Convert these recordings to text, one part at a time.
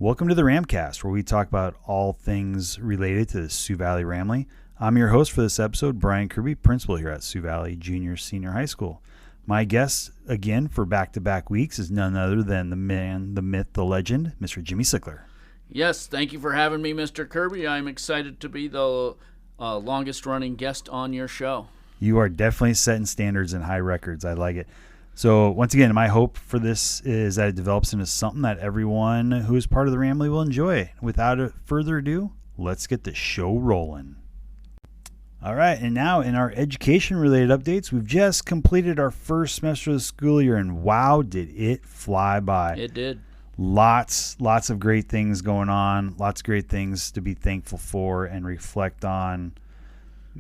Welcome to the RAMcast, where we talk about all things related to the Su Valley Ramily. I'm your host for this episode, Brian Kirby, principal here at Su Valley Junior Senior High School. My guest, again, for back-to-back weeks is none other than the man, the myth, the legend, Mr. Jimmy Sickler. Yes, thank you for having me, Mr. Kirby. I'm excited to be the longest-running guest on your show. You are definitely setting standards and high records. I like it. So, once again, my hope for this is that it develops into something that everyone who is part of the Ramily will enjoy. Without further ado, let's get the show rolling. All right, and now in our education-related updates, we've just completed our first semester of the school year, and wow, did it fly by. It did. Lots of great things going on, lots of great things to be thankful for and reflect on.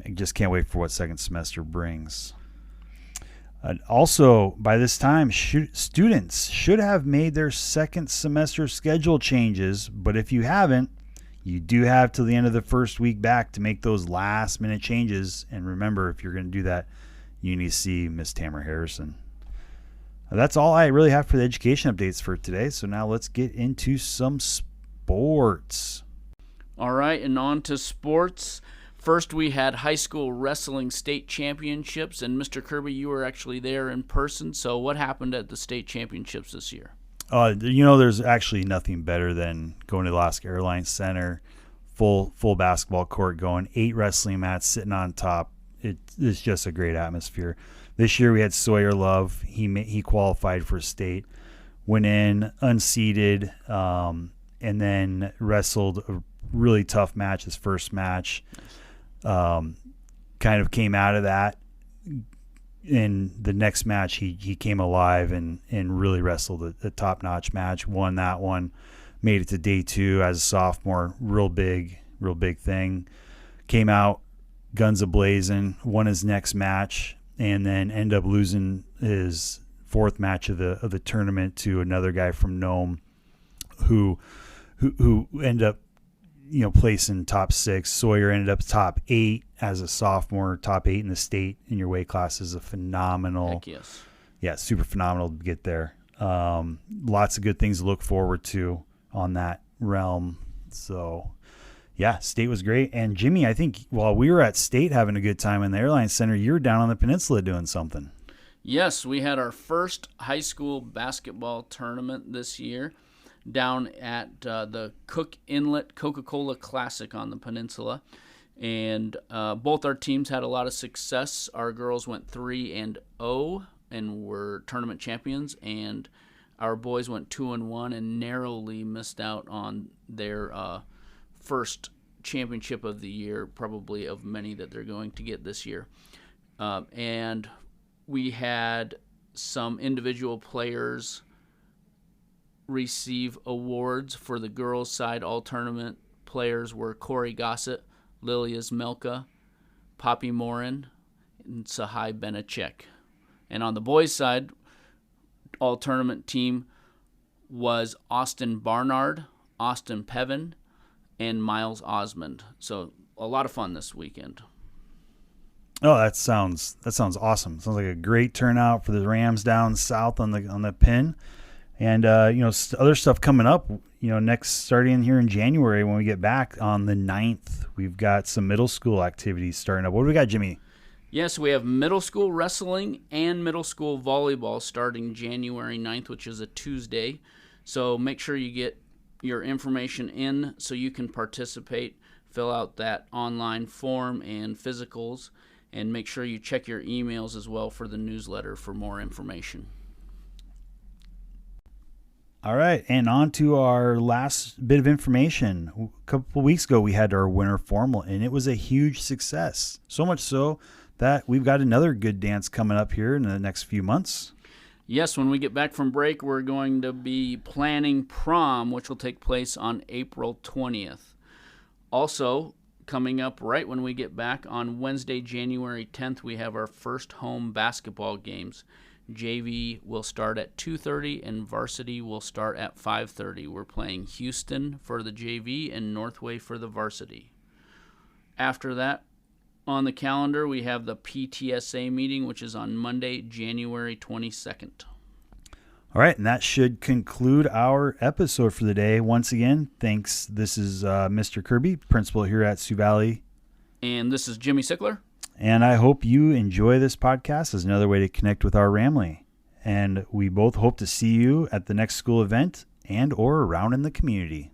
I just can't wait for what second semester brings. Also, by this time, students should have made their second semester schedule changes, but if you haven't, you do have till the end of the first week back to make those last-minute changes. And remember, if you're going to do that, you need to see Miss Tamara Harrison. That's all I really have for the education updates for today, so now let's get into some sports. All right, and on to sports. First, we had high school wrestling state championships, and Mr. Kirby, you were actually there in person. So what happened at the state championships this year? There's actually nothing better than going to the Alaska Airlines Center, full basketball court going, 8 wrestling mats sitting on top. It's just a great atmosphere. This year we had Sawyer Love. He qualified for state, went in unseeded, and then wrestled a really tough match, his first match. Kind of came out of that. In the next match, he came alive and really wrestled a top-notch match, won that one, made it to day 2 as a sophomore, real big thing. Came out guns a-blazing, won his next match, and then ended up losing his 4th match of the tournament to another guy from Nome who ended up placing top 6. Sawyer ended up top 8 as a sophomore, top 8 in the state in your weight class is a phenomenal. Heck yes. Yeah, super phenomenal to get there. Lots of good things to look forward to on that realm. So, yeah, state was great. And Jimmy, I think while we were at state having a good time in the Airline Center, you were down on the peninsula doing something. Yes, we had our first high school basketball tournament this year down at the Cook Inlet Coca-Cola Classic on the peninsula. And both our teams had a lot of success. Our girls went 3-0 and were tournament champions, and our boys went 2-1 and narrowly missed out on their first championship of the year, probably of many that they're going to get this year. And we had some individual players receive awards. For the girls' side, all tournament players were Corey Gossett, Lilia Melka, Poppy Morin, and Sahai Benachek. And on the boys' side, all tournament team was Austin Barnard, Austin Pevin, and Miles Osmond. So a lot of fun this weekend. Oh, that sounds awesome. Sounds like a great turnout for the Rams down south on the pin. And, other stuff coming up, next starting here in January when we get back on the 9th, we've got some middle school activities starting up. What do we got, Jimmy? Yes, we have middle school wrestling and middle school volleyball starting January 9th, which is a Tuesday. So make sure you get your information in so you can participate. Fill out that online form and physicals, and make sure you check your emails as well for the newsletter for more information. All right, and on to our last bit of information. A couple of weeks ago, we had our winter formal, and it was a huge success. So much so that we've got another good dance coming up here in the next few months. Yes, when we get back from break, we're going to be planning prom, which will take place on April 20th. Also, coming up right when we get back on Wednesday, January 10th, we have our first home basketball games. JV will start at 2:30 and varsity will start at 5:30. We're playing Houston for the JV and Northway for the varsity. After that, on the calendar, we have the PTSA meeting, which is on Monday, January 22nd. All right, and that should conclude our episode for the day. Once again, thanks. This is Mr. Kirby, principal here at Su Valley. And this is Jimmy Sickler. And I hope you enjoy this podcast as another way to connect with our Ramily. And we both hope to see you at the next school event and or around in the community.